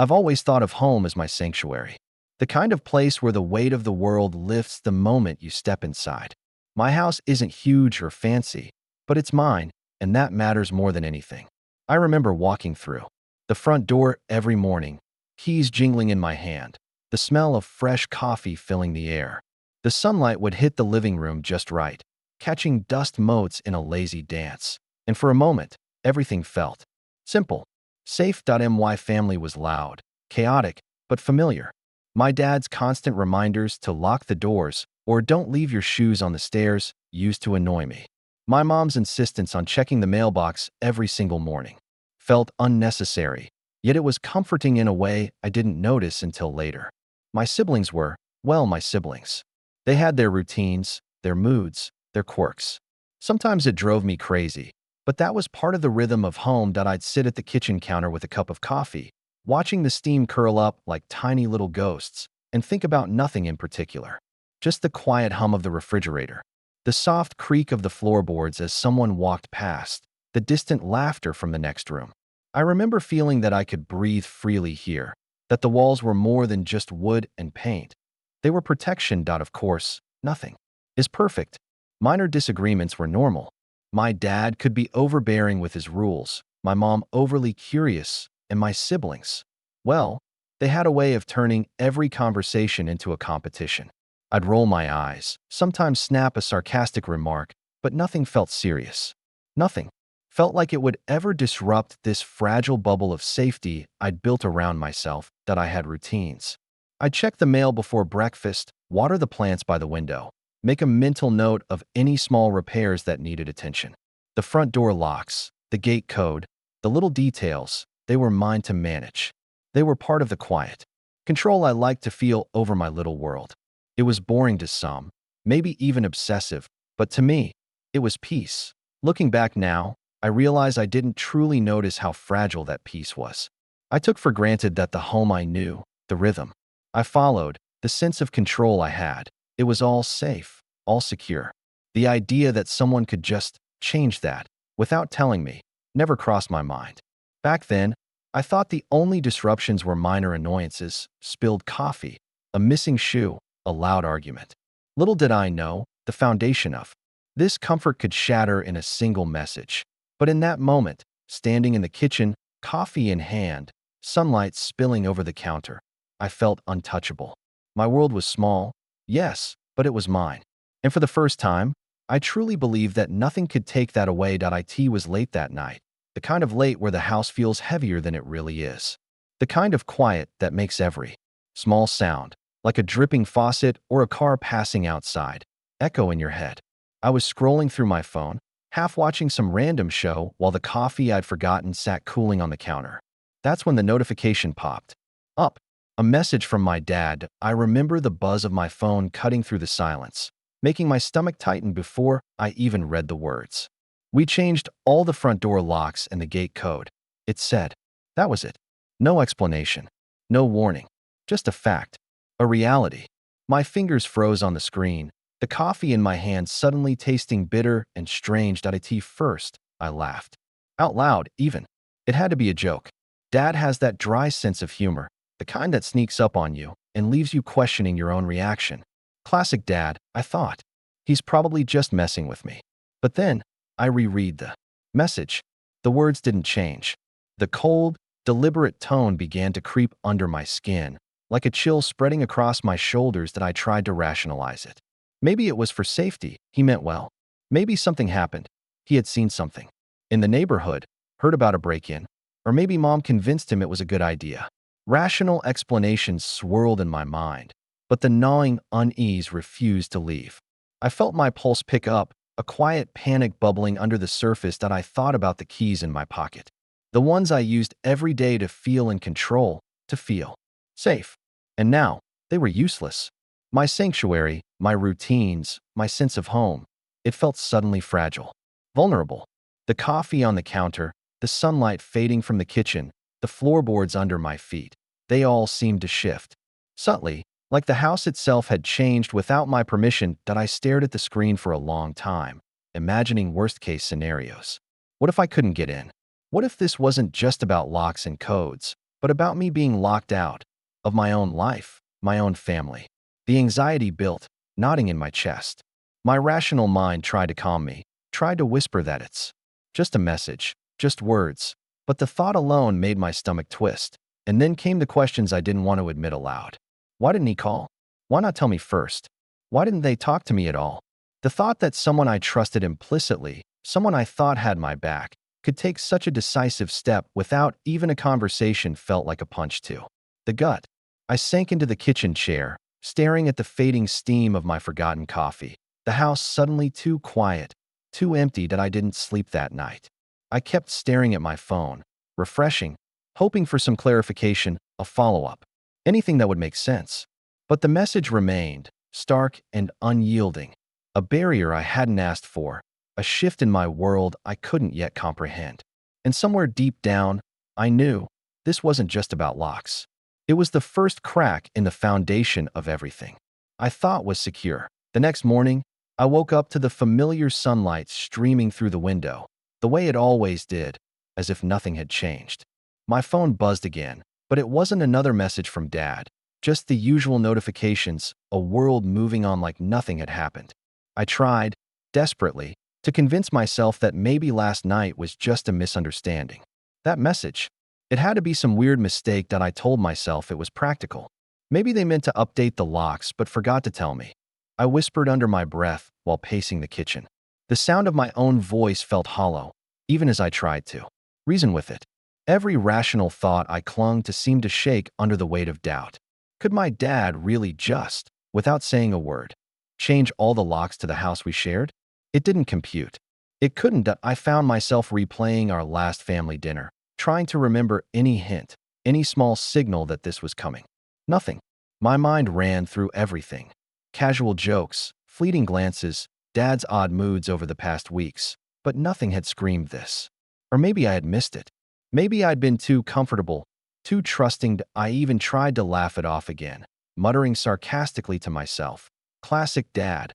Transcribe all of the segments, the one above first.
I've always thought of home as my sanctuary, the kind of place where the weight of the world lifts the moment you step inside. My house isn't huge or fancy, but it's mine, and that matters more than anything. I remember walking through the front door every morning, keys jingling in my hand, the smell of fresh coffee filling the air. The sunlight would hit the living room just right, catching dust motes in a lazy dance. And for a moment, everything felt simple. Safe.my family was loud, chaotic, but familiar. My dad's constant reminders to lock the doors or don't leave your shoes on the stairs used to annoy me. My mom's insistence on checking the mailbox every single morning felt unnecessary, yet it was comforting in a way I didn't notice until later. My siblings were, well, my siblings. They had their routines, their moods, their quirks. Sometimes it drove me crazy, but that was part of the rhythm of home. That I'd sit at the kitchen counter with a cup of coffee, watching the steam curl up like tiny little ghosts, and think about nothing in particular. Just the quiet hum of the refrigerator, the soft creak of the floorboards as someone walked past, the distant laughter from the next room. I remember feeling that I could breathe freely here, that the walls were more than just wood and paint. They were protection. Of course, nothing is perfect. Minor disagreements were normal. My dad could be overbearing with his rules, my mom overly curious, and my siblings, well, they had a way of turning every conversation into a competition. I'd roll my eyes, sometimes snap a sarcastic remark, but nothing felt serious. Nothing felt like it would ever disrupt this fragile bubble of safety I'd built around myself. That I had routines. I'd check the mail before breakfast, water the plants by the window, make a mental note of any small repairs that needed attention. The front door locks, the gate code, the little details, they were mine to manage. They were part of the quiet control I liked to feel over my little world. It was boring to some, maybe even obsessive, but to me, it was peace. Looking back now, I realize I didn't truly notice how fragile that peace was. I took for granted that the home I knew, the rhythm I followed, the sense of control I had, it was all safe, all secure. The idea that someone could just change that without telling me never crossed my mind. Back then, I thought the only disruptions were minor annoyances, spilled coffee, a missing shoe, a loud argument. Little did I know, the foundation of this comfort could shatter in a single message. But in that moment, standing in the kitchen, coffee in hand, sunlight spilling over the counter, I felt untouchable. My world was small, yes, but it was mine. And for the first time, I truly believed that nothing could take that away. It was late that night, the kind of late where the house feels heavier than it really is. The kind of quiet that makes every small sound, like a dripping faucet or a car passing outside, echo in your head. I was scrolling through my phone, half watching some random show while the coffee I'd forgotten sat cooling on the counter. That's when the notification popped up. A message from my dad. I remember the buzz of my phone cutting through the silence, making my stomach tighten before I even read the words. We changed all the front door locks and the gate code. It said. That was it. No explanation. No warning. Just a fact. A reality. My fingers froze on the screen, the coffee in my hand suddenly tasting bitter and strange. First, I laughed. Out loud, even. It had to be a joke. Dad has that dry sense of humor, the kind that sneaks up on you and leaves you questioning your own reaction. Classic dad, I thought. He's probably just messing with me. But then, I reread the message. The words didn't change. The cold, deliberate tone began to creep under my skin, like a chill spreading across my shoulders. That I tried to rationalize it. Maybe it was for safety, he meant well. Maybe something happened. He had seen something in the neighborhood, heard about a break-in, or maybe mom convinced him it was a good idea. Rational explanations swirled in my mind, but the gnawing unease refused to leave. I felt my pulse pick up, a quiet panic bubbling under the surface. That I thought about the keys in my pocket, the ones I used every day to feel in control, to feel safe. And now, they were useless. My sanctuary, my routines, my sense of home, it felt suddenly fragile, vulnerable. The coffee on the counter, the sunlight fading from the kitchen, the floorboards under my feet, they all seemed to shift. Subtly, like the house itself had changed without my permission. That I stared at the screen for a long time, imagining worst-case scenarios. What if I couldn't get in? What if this wasn't just about locks and codes, but about me being locked out of my own life, my own family. The anxiety built, knotting in my chest. My rational mind tried to calm me, tried to whisper that it's just a message, just words, but the thought alone made my stomach twist. And then came the questions I didn't want to admit aloud. Why didn't he call? Why not tell me first? Why didn't they talk to me at all? The thought that someone I trusted implicitly, someone I thought had my back, could take such a decisive step without even a conversation felt like a punch to the gut. I sank into the kitchen chair, staring at the fading steam of my forgotten coffee. The house suddenly too quiet, too empty that I didn't sleep that night. I kept staring at my phone, refreshing, hoping for some clarification, a follow-up, anything that would make sense. But the message remained, stark and unyielding, a barrier I hadn't asked for, a shift in my world I couldn't yet comprehend. And somewhere deep down, I knew this wasn't just about locks. It was the first crack in the foundation of everything I thought was secure. The next morning, I woke up to the familiar sunlight streaming through the window, the way it always did, as if nothing had changed. My phone buzzed again, but it wasn't another message from Dad, just the usual notifications, a world moving on like nothing had happened. I tried, desperately, to convince myself that maybe last night was just a misunderstanding. That message, it had to be some weird mistake that I told myself it was practical. Maybe they meant to update the locks but forgot to tell me. I whispered under my breath while pacing the kitchen. The sound of my own voice felt hollow, even as I tried to reason with it. Every rational thought I clung to seemed to shake under the weight of doubt. Could my dad really just, without saying a word, change all the locks to the house we shared? It didn't compute. It couldn't. I found myself replaying our last family dinner, trying to remember any hint, any small signal that this was coming. Nothing. My mind ran through everything. Casual jokes, fleeting glances, Dad's odd moods over the past weeks, but nothing had screamed this. Or maybe I had missed it. Maybe I'd been too comfortable, too trusting. I even tried to laugh it off again, muttering sarcastically to myself, "Classic Dad,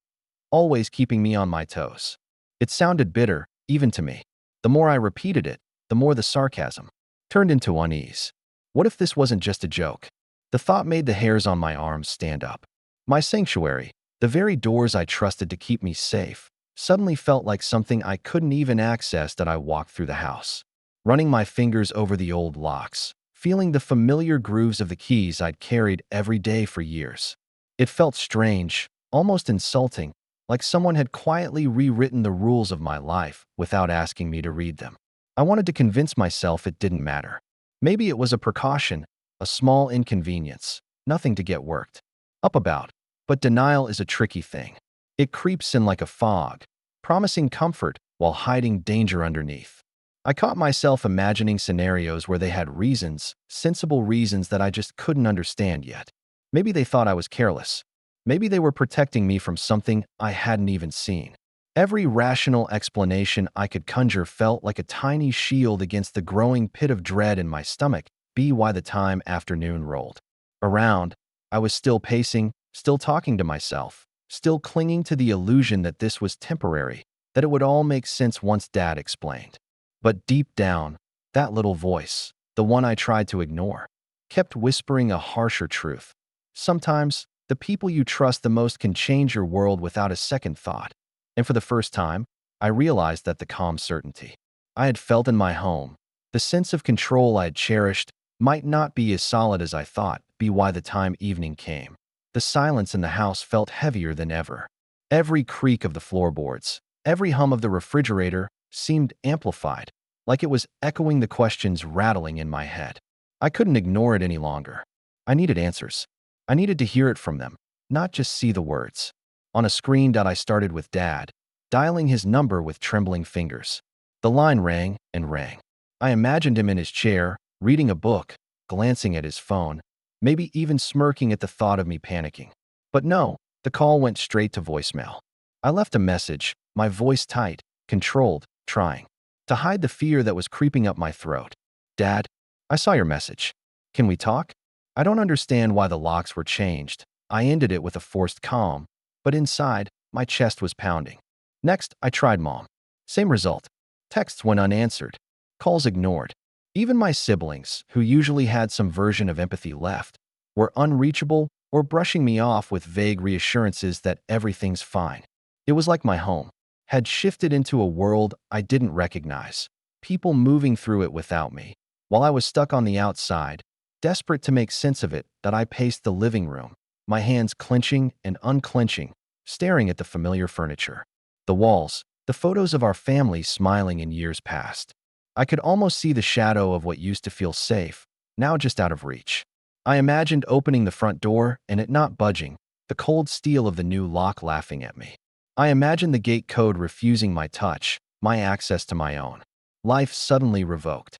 always keeping me on my toes." It sounded bitter, even to me. The more I repeated it, the more the sarcasm turned into unease. What if this wasn't just a joke? The thought made the hairs on my arms stand up. My sanctuary, the very doors I trusted to keep me safe, suddenly felt like something I couldn't even access that I walked through the house. Running my fingers over the old locks, feeling the familiar grooves of the keys I'd carried every day for years. It felt strange, almost insulting, like someone had quietly rewritten the rules of my life without asking me to read them. I wanted to convince myself it didn't matter. Maybe it was a precaution, a small inconvenience, nothing to get worked up about. But denial is a tricky thing. It creeps in like a fog, promising comfort while hiding danger underneath. I caught myself imagining scenarios where they had reasons, sensible reasons that I just couldn't understand yet. Maybe they thought I was careless. Maybe they were protecting me from something I hadn't even seen. Every rational explanation I could conjure felt like a tiny shield against the growing pit of dread in my stomach. By the time afternoon rolled around, I was still pacing, still talking to myself, still clinging to the illusion that this was temporary, that it would all make sense once Dad explained. But deep down, that little voice, the one I tried to ignore, kept whispering a harsher truth. Sometimes, the people you trust the most can change your world without a second thought. And for the first time, I realized that the calm certainty I had felt in my home, the sense of control I had cherished, might not be as solid as I thought. By the time evening came, the silence in the house felt heavier than ever. Every creak of the floorboards, every hum of the refrigerator seemed amplified, like it was echoing the questions rattling in my head. I couldn't ignore it any longer. I needed answers. I needed to hear it from them, not just see the words. On a screen I started with Dad, dialing his number with trembling fingers. The line rang and rang. I imagined him in his chair, reading a book, glancing at his phone, maybe even smirking at the thought of me panicking. But no, the call went straight to voicemail. I left a message, my voice tight, controlled, trying to hide the fear that was creeping up my throat. "Dad, I saw your message. Can we talk? I don't understand why the locks were changed." I ended it with a forced calm, but inside, my chest was pounding. Next, I tried Mom. Same result. Texts went unanswered. Calls ignored. Even my siblings, who usually had some version of empathy left, were unreachable or brushing me off with vague reassurances that everything's fine. It was like my home had shifted into a world I didn't recognize, people moving through it without me, while I was stuck on the outside, desperate to make sense of it. That I paced the living room, my hands clenching and unclenching, staring at the familiar furniture, the walls, the photos of our family smiling in years past. I could almost see the shadow of what used to feel safe, now just out of reach. I imagined opening the front door and it not budging, the cold steel of the new lock laughing at me. I imagined the gate code refusing my touch, my access to my own life suddenly revoked.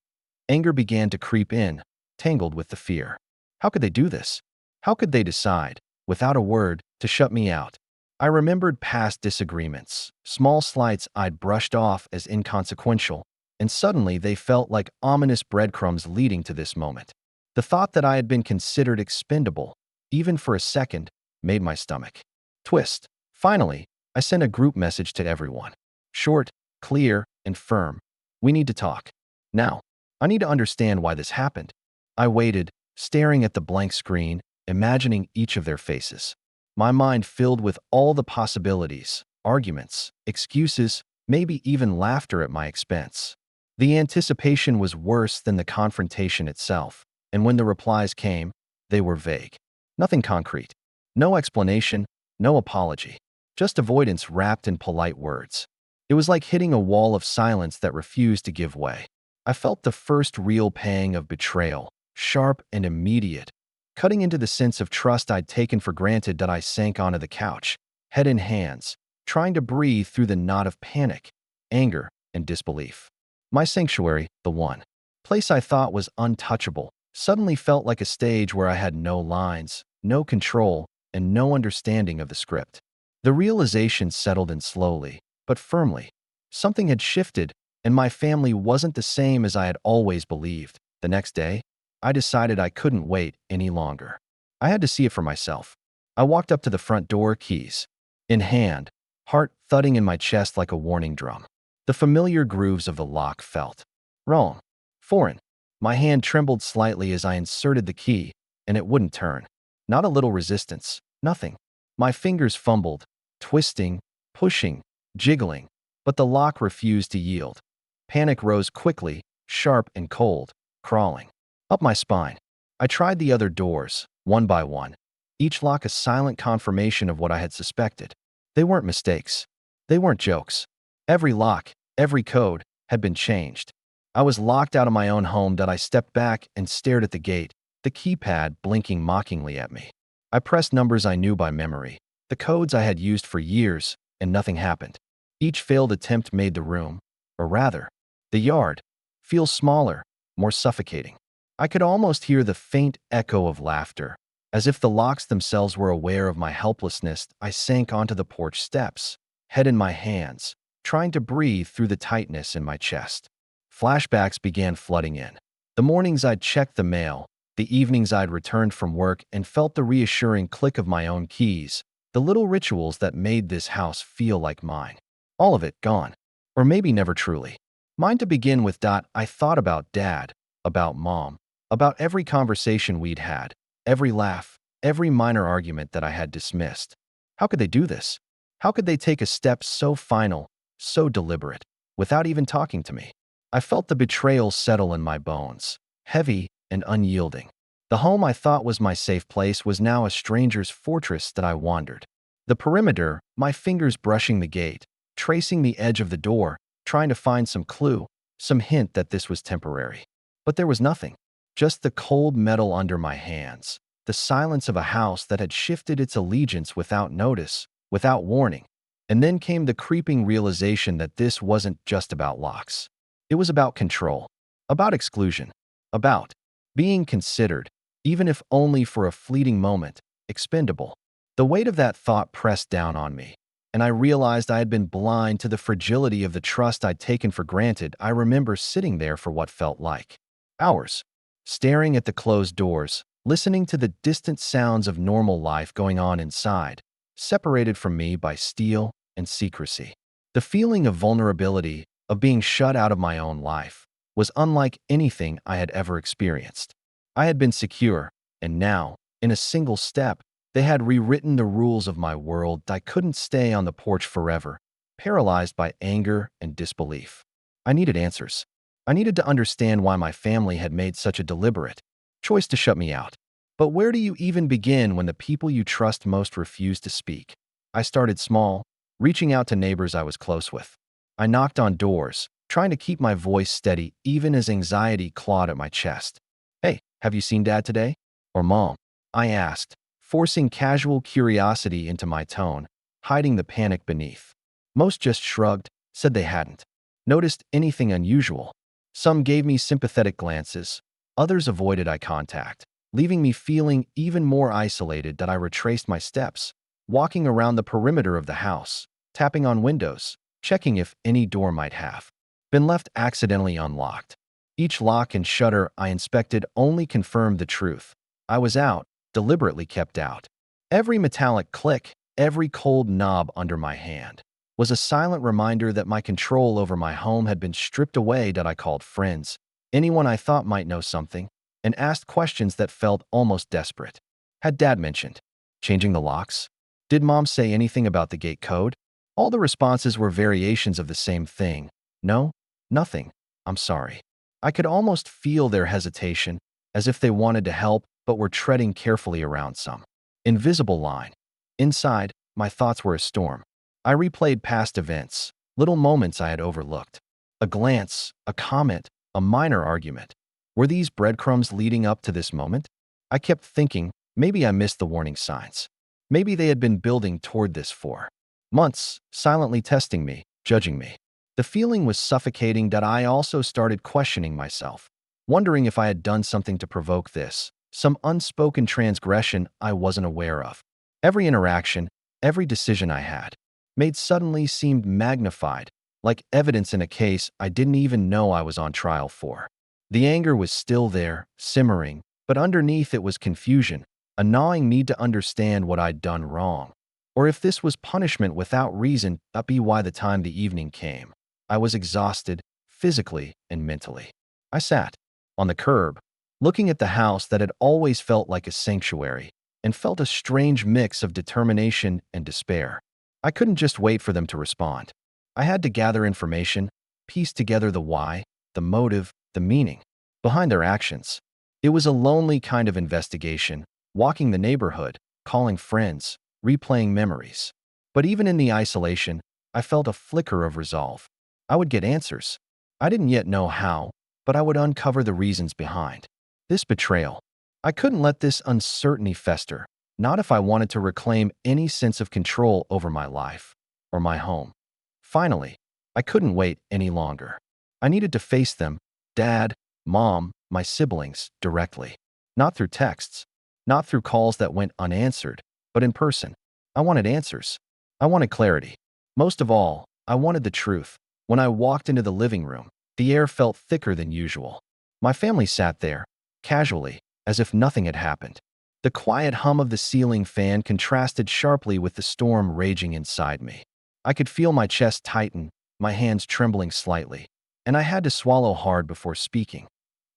Anger began to creep in, tangled with the fear. How could they do this? How could they decide, without a word, to shut me out? I remembered past disagreements, small slights I'd brushed off as inconsequential, and suddenly they felt like ominous breadcrumbs leading to this moment. The thought that I had been considered expendable, even for a second, made my stomach twist. Finally, I sent a group message to everyone. Short, clear, and firm. We need to talk. Now. I need to understand why this happened. I waited, staring at the blank screen, imagining each of their faces. My mind filled with all the possibilities, arguments, excuses, maybe even laughter at my expense. The anticipation was worse than the confrontation itself, and when the replies came, they were vague. Nothing concrete. No explanation, no apology. Just avoidance wrapped in polite words. It was like hitting a wall of silence that refused to give way. I felt the first real pang of betrayal, sharp and immediate, cutting into the sense of trust I'd taken for granted. That I sank onto the couch, head in hands, trying to breathe through the knot of panic, anger, and disbelief. My sanctuary, the one place I thought was untouchable, suddenly felt like a stage where I had no lines, no control, and no understanding of the script. The realization settled in slowly, but firmly. Something had shifted, and my family wasn't the same as I had always believed. The next day, I decided I couldn't wait any longer. I had to see it for myself. I walked up to the front door, keys in hand, heart thudding in my chest like a warning drum. The familiar grooves of the lock felt wrong, foreign. My hand trembled slightly as I inserted the key, and it wouldn't turn. Not a little resistance, nothing. My fingers fumbled, twisting, pushing, jiggling, but the lock refused to yield. Panic rose quickly, sharp and cold, crawling up my spine. I tried the other doors, one by one, each lock a silent confirmation of what I had suspected. They weren't mistakes. They weren't jokes. Every lock, every code, had been changed. I was locked out of my own home. That I stepped back and stared at the gate, the keypad blinking mockingly at me. I pressed numbers I knew by memory, the codes I had used for years, and nothing happened. Each failed attempt made the room, or rather, the yard, feel smaller, more suffocating. I could almost hear the faint echo of laughter. As if the locks themselves were aware of my helplessness, I sank onto the porch steps, head in my hands, trying to breathe through the tightness in my chest. Flashbacks began flooding in. The mornings I'd checked the mail, the evenings I'd returned from work and felt the reassuring click of my own keys, the little rituals that made this house feel like mine. All of it gone. Or maybe never truly. Mine to begin with. I thought about Dad, about Mom, about every conversation we'd had, every laugh, every minor argument that I had dismissed. How could they do this? How could they take a step so final, so deliberate, without even talking to me? I felt the betrayal settle in my bones, heavy and unyielding. The home I thought was my safe place was now a stranger's fortress that I wandered. The perimeter, my fingers brushing the gate, tracing the edge of the door, trying to find some clue, some hint that this was temporary. But there was nothing. Just the cold metal under my hands, the silence of a house that had shifted its allegiance without notice, without warning. And then came the creeping realization that this wasn't just about locks. It was about control, about exclusion, about being considered, even if only for a fleeting moment, expendable. The weight of that thought pressed down on me, and I realized I had been blind to the fragility of the trust I'd taken for granted. I remember sitting there for what felt like hours, staring at the closed doors, listening to the distant sounds of normal life going on inside, separated from me by steel and secrecy. The feeling of vulnerability, of being shut out of my own life, was unlike anything I had ever experienced. I had been secure, and now, in a single step, they had rewritten the rules of my world. I couldn't stay on the porch forever, paralyzed by anger and disbelief. I needed answers. I needed to understand why my family had made such a deliberate choice to shut me out. But where do you even begin when the people you trust most refuse to speak? I started small, reaching out to neighbors I was close with. I knocked on doors, trying to keep my voice steady even as anxiety clawed at my chest. "Hey, have you seen Dad today? Or Mom?" I asked, forcing casual curiosity into my tone, hiding the panic beneath. Most just shrugged, said they hadn't noticed anything unusual. Some gave me sympathetic glances, others avoided eye contact, leaving me feeling even more isolated. That I retraced my steps, walking around the perimeter of the house, tapping on windows, checking if any door might have been left accidentally unlocked. Each lock and shutter I inspected only confirmed the truth. I was out, deliberately kept out. Every metallic click, every cold knob under my hand, was a silent reminder that my control over my home had been stripped away. That I called friends, anyone I thought might know something, and asked questions that felt almost desperate. Had Dad mentioned changing the locks? Did Mom say anything about the gate code? All the responses were variations of the same thing. No, nothing. I'm sorry. I could almost feel their hesitation, as if they wanted to help but were treading carefully around some invisible line. Inside, my thoughts were a storm. I replayed past events, little moments I had overlooked. A glance, a comment, a minor argument. Were these breadcrumbs leading up to this moment? I kept thinking, maybe I missed the warning signs. Maybe they had been building toward this for months, silently testing me, judging me. The feeling was suffocating. That I also started questioning myself, wondering if I had done something to provoke this, some unspoken transgression I wasn't aware of. Every interaction, every decision I had made suddenly seemed magnified, like evidence in a case I didn't even know I was on trial for. The anger was still there, simmering, but underneath it was confusion, a gnawing need to understand what I'd done wrong, or if this was punishment without reason. By the time the evening came, I was exhausted, physically and mentally. I sat on the curb, looking at the house that had always felt like a sanctuary, and felt a strange mix of determination and despair. I couldn't just wait for them to respond. I had to gather information, piece together the why, the motive, the meaning behind their actions. It was a lonely kind of investigation, walking the neighborhood, calling friends, replaying memories. But even in the isolation, I felt a flicker of resolve. I would get answers. I didn't yet know how, but I would uncover the reasons behind this betrayal. I couldn't let this uncertainty fester, not if I wanted to reclaim any sense of control over my life or my home. Finally, I couldn't wait any longer. I needed to face them, Dad, Mom, my siblings, directly. Not through texts, not through calls that went unanswered, but in person. I wanted answers. I wanted clarity. Most of all, I wanted the truth. When I walked into the living room, the air felt thicker than usual. My family sat there, casually, as if nothing had happened. The quiet hum of the ceiling fan contrasted sharply with the storm raging inside me. I could feel my chest tighten, my hands trembling slightly, and I had to swallow hard before speaking.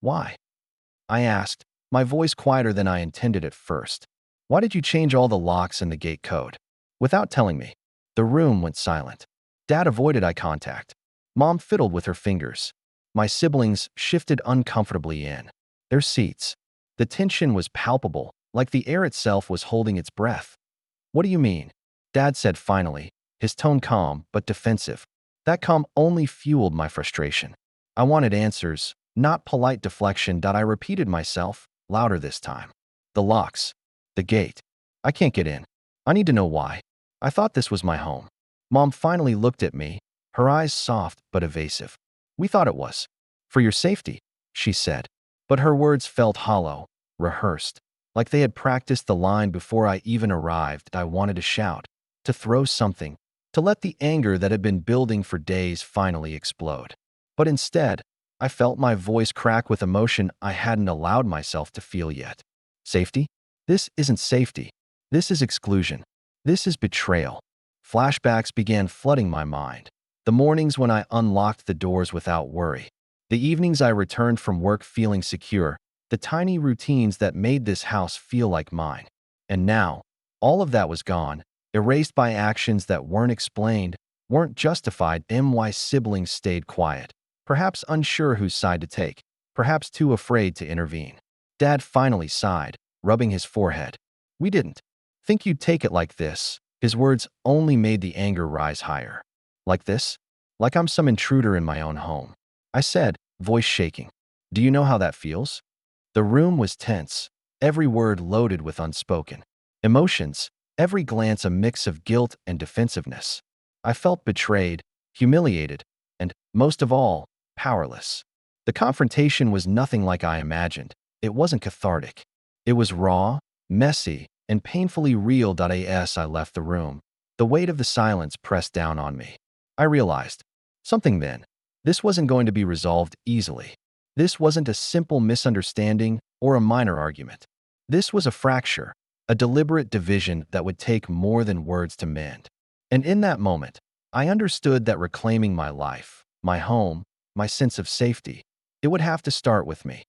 "Why?" I asked, my voice quieter than I intended at first. "Why did you change all the locks and the gate code?" Without telling me, the room went silent. Dad avoided eye contact. Mom fiddled with her fingers. My siblings shifted uncomfortably in their seats. The tension was palpable, like the air itself was holding its breath. "What do you mean?" Dad said finally, his tone calm but defensive. That calm only fueled my frustration. I wanted answers, not polite deflection. I repeated myself, louder this time. "The locks. The gate. I can't get in. I need to know why. I thought this was my home." Mom finally looked at me, her eyes soft but evasive. "We thought it was. For your safety," she said. But her words felt hollow, rehearsed, like they had practiced the line before I even arrived. I wanted to shout, to throw something, to let the anger that had been building for days finally explode. But instead, I felt my voice crack with emotion I hadn't allowed myself to feel yet. Safety? This isn't safety. This is exclusion. This is betrayal. Flashbacks began flooding my mind. The mornings when I unlocked the doors without worry. The evenings I returned from work feeling secure, the tiny routines that made this house feel like mine. And now, all of that was gone, erased by actions that weren't explained, weren't justified. My siblings stayed quiet, perhaps unsure whose side to take, perhaps too afraid to intervene. Dad finally sighed, rubbing his forehead. We didn't think you'd take it like this. His words only made the anger rise higher. Like this? Like I'm some intruder in my own home. I said, voice shaking. Do you know how that feels? The room was tense, every word loaded with unspoken emotions, every glance a mix of guilt and defensiveness. I felt betrayed, humiliated, and, most of all, powerless. The confrontation was nothing like I imagined. It wasn't cathartic. It was raw, messy, and painfully real. As I left the room, the weight of the silence pressed down on me. I realized something then. This wasn't going to be resolved easily. This wasn't a simple misunderstanding or a minor argument. This was a fracture, a deliberate division that would take more than words to mend. And in that moment, I understood that reclaiming my life, my home, my sense of safety, it would have to start with me.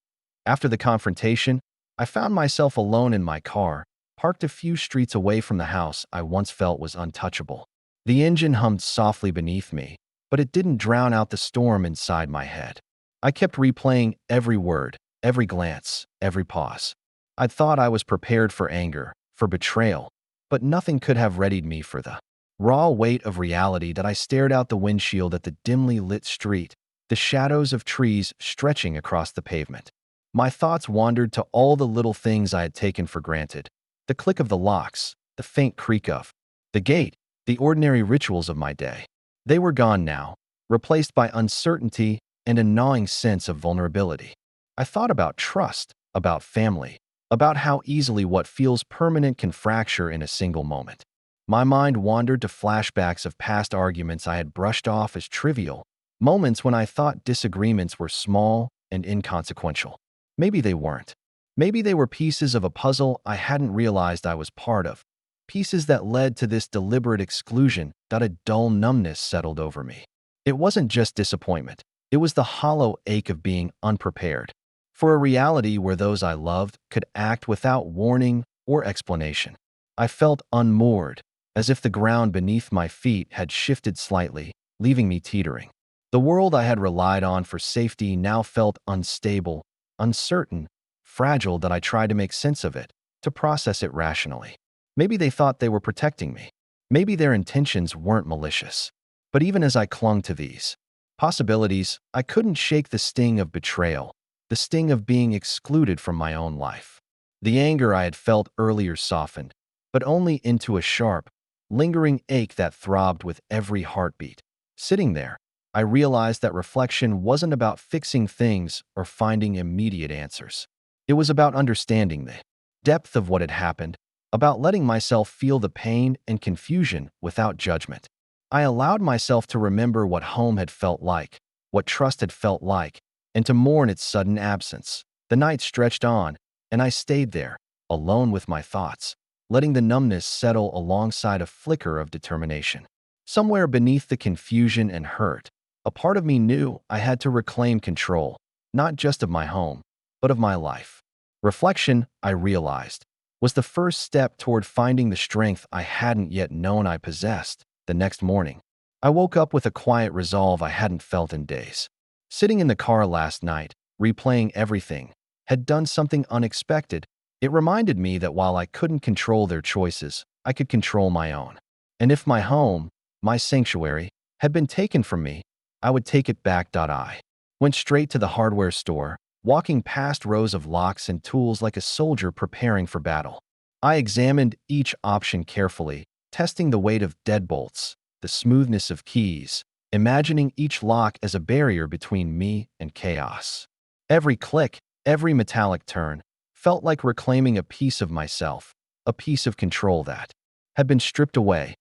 After the confrontation, I found myself alone in my car, parked a few streets away from the house I once felt was untouchable. The engine hummed softly beneath me, but it didn't drown out the storm inside my head. I kept replaying every word, every glance, every pause. I thought I was prepared for anger, for betrayal, but nothing could have readied me for the raw weight of reality. That I stared out the windshield at the dimly lit street, the shadows of trees stretching across the pavement. My thoughts wandered to all the little things I had taken for granted. The click of the locks, the faint creak of the gate, the ordinary rituals of my day. They were gone now, replaced by uncertainty and a gnawing sense of vulnerability. I thought about trust, about family, about how easily what feels permanent can fracture in a single moment. My mind wandered to flashbacks of past arguments I had brushed off as trivial, moments when I thought disagreements were small and inconsequential. Maybe they weren't. Maybe they were pieces of a puzzle I hadn't realized I was part of, pieces that led to this deliberate exclusion. That a dull numbness settled over me. It wasn't just disappointment. It was the hollow ache of being unprepared for a reality where those I loved could act without warning or explanation. I felt unmoored, as if the ground beneath my feet had shifted slightly, leaving me teetering. The world I had relied on for safety now felt unstable, uncertain, fragile. That I tried to make sense of it, to process it rationally. Maybe they thought they were protecting me. Maybe their intentions weren't malicious. But even as I clung to these possibilities, I couldn't shake the sting of betrayal, the sting of being excluded from my own life. The anger I had felt earlier softened, but only into a sharp, lingering ache that throbbed with every heartbeat. Sitting there, I realized that reflection wasn't about fixing things or finding immediate answers. It was about understanding the depth of what had happened, about letting myself feel the pain and confusion without judgment. I allowed myself to remember what home had felt like, what trust had felt like, and to mourn its sudden absence. The night stretched on, and I stayed there, alone with my thoughts, letting the numbness settle alongside a flicker of determination. Somewhere beneath the confusion and hurt, a part of me knew I had to reclaim control, not just of my home, but of my life. Reflection, I realized, was the first step toward finding the strength I hadn't yet known I possessed. The next morning, I woke up with a quiet resolve I hadn't felt in days. Sitting in the car last night, replaying everything, had done something unexpected. It reminded me that while I couldn't control their choices, I could control my own. And if my home, my sanctuary, had been taken from me, I would take it back. I went straight to the hardware store, walking past rows of locks and tools like a soldier preparing for battle. I examined each option carefully, testing the weight of deadbolts, the smoothness of keys, imagining each lock as a barrier between me and chaos. Every click, every metallic turn, felt like reclaiming a piece of myself, a piece of control that had been stripped away.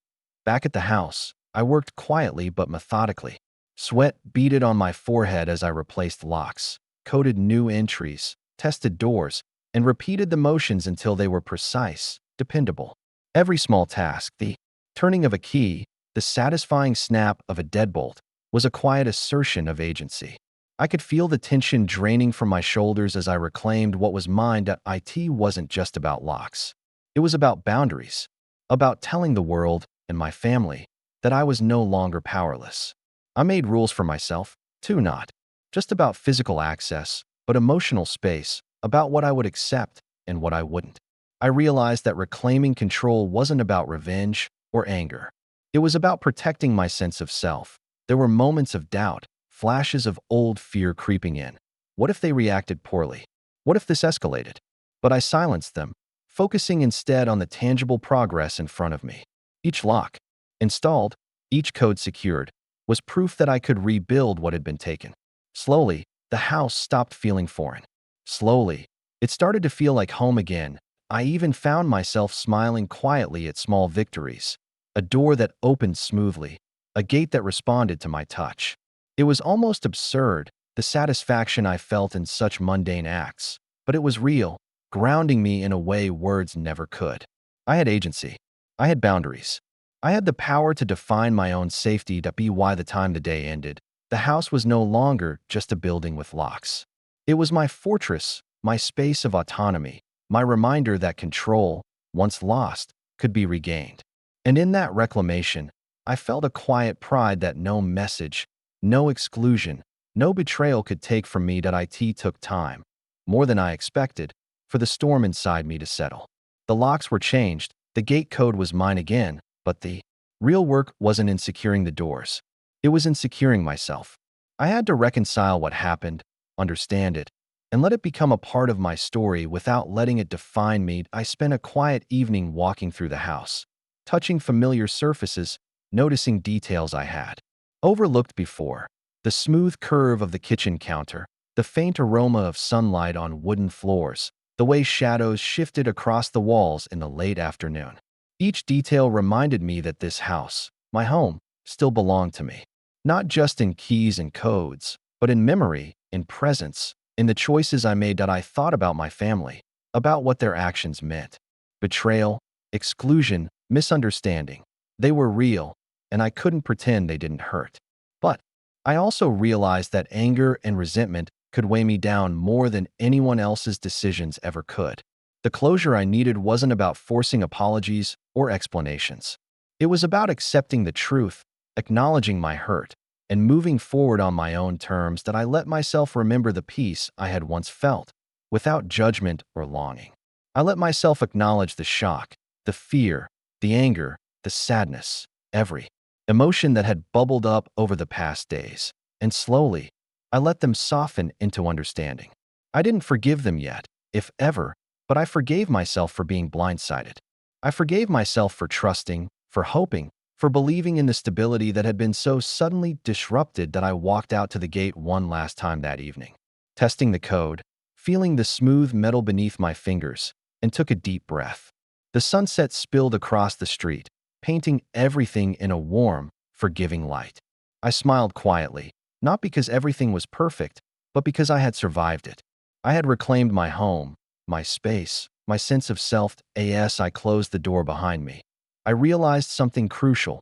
Back at the house, I worked quietly but methodically. Sweat beaded on my forehead as I replaced locks, coded new entries, tested doors, and repeated the motions until they were precise, dependable. Every small task, the turning of a key, the satisfying snap of a deadbolt, was a quiet assertion of agency. I could feel the tension draining from my shoulders as I reclaimed what was mine. That IT wasn't just about locks. It was about boundaries, about telling the world and my family that I was no longer powerless. I made rules for myself, too, not just about physical access, but emotional space, about what I would accept and what I wouldn't. I realized that reclaiming control wasn't about revenge or anger. It was about protecting my sense of self. There were moments of doubt, flashes of old fear creeping in. What if they reacted poorly? What if this escalated? But I silenced them, focusing instead on the tangible progress in front of me. Each lock installed, each code secured, was proof that I could rebuild what had been taken. Slowly, the house stopped feeling foreign. Slowly, it started to feel like home again. I even found myself smiling quietly at small victories. A door that opened smoothly, a gate that responded to my touch. It was almost absurd, the satisfaction I felt in such mundane acts, but it was real, grounding me in a way words never could. I had agency. I had boundaries. I had the power to define my own safety. By the time the day ended, the house was no longer just a building with locks. It was my fortress, my space of autonomy, my reminder that control, once lost, could be regained. And in that reclamation, I felt a quiet pride that no message, no exclusion, no betrayal could take from me. That IT took time, more than I expected, for the storm inside me to settle. The locks were changed, the gate code was mine again, but the real work wasn't in securing the doors. It was in securing myself. I had to reconcile what happened, understand it, and let it become a part of my story without letting it define me. I spent a quiet evening walking through the house, touching familiar surfaces, noticing details I had overlooked before. The smooth curve of the kitchen counter, the faint aroma of sunlight on wooden floors, the way shadows shifted across the walls in the late afternoon. Each detail reminded me that this house, my home, still belonged to me. Not just in keys and codes, but in memory, in presence, in the choices I made. That I thought about my family, about what their actions meant. Betrayal, exclusion, misunderstanding. They were real, and I couldn't pretend they didn't hurt. But I also realized that anger and resentment could weigh me down more than anyone else's decisions ever could. The closure I needed wasn't about forcing apologies or explanations. It was about accepting the truth, acknowledging my hurt, and moving forward on my own terms. That I let myself remember the peace I had once felt, without judgment or longing. I let myself acknowledge the shock, the fear, the anger, the sadness, every emotion that had bubbled up over the past days. And slowly, I let them soften into understanding. I didn't forgive them yet, if ever, but I forgave myself for being blindsided. I forgave myself for trusting, for hoping, for believing in the stability that had been so suddenly disrupted. That I walked out to the gate one last time that evening, testing the code, feeling the smooth metal beneath my fingers, and took a deep breath. The sunset spilled across the street, painting everything in a warm, forgiving light. I smiled quietly, not because everything was perfect, but because I had survived it. I had reclaimed my home, my space, my sense of self. As I closed the door behind me, I realized something crucial.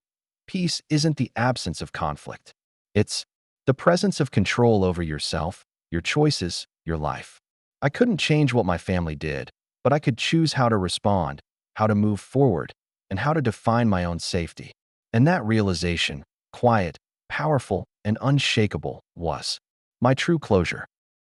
Peace isn't the absence of conflict. It's the presence of control over yourself, your choices, your life. I couldn't change what my family did, but I could choose how to respond, how to move forward, and how to define my own safety. And that realization, quiet, powerful, and unshakable, was my true closure.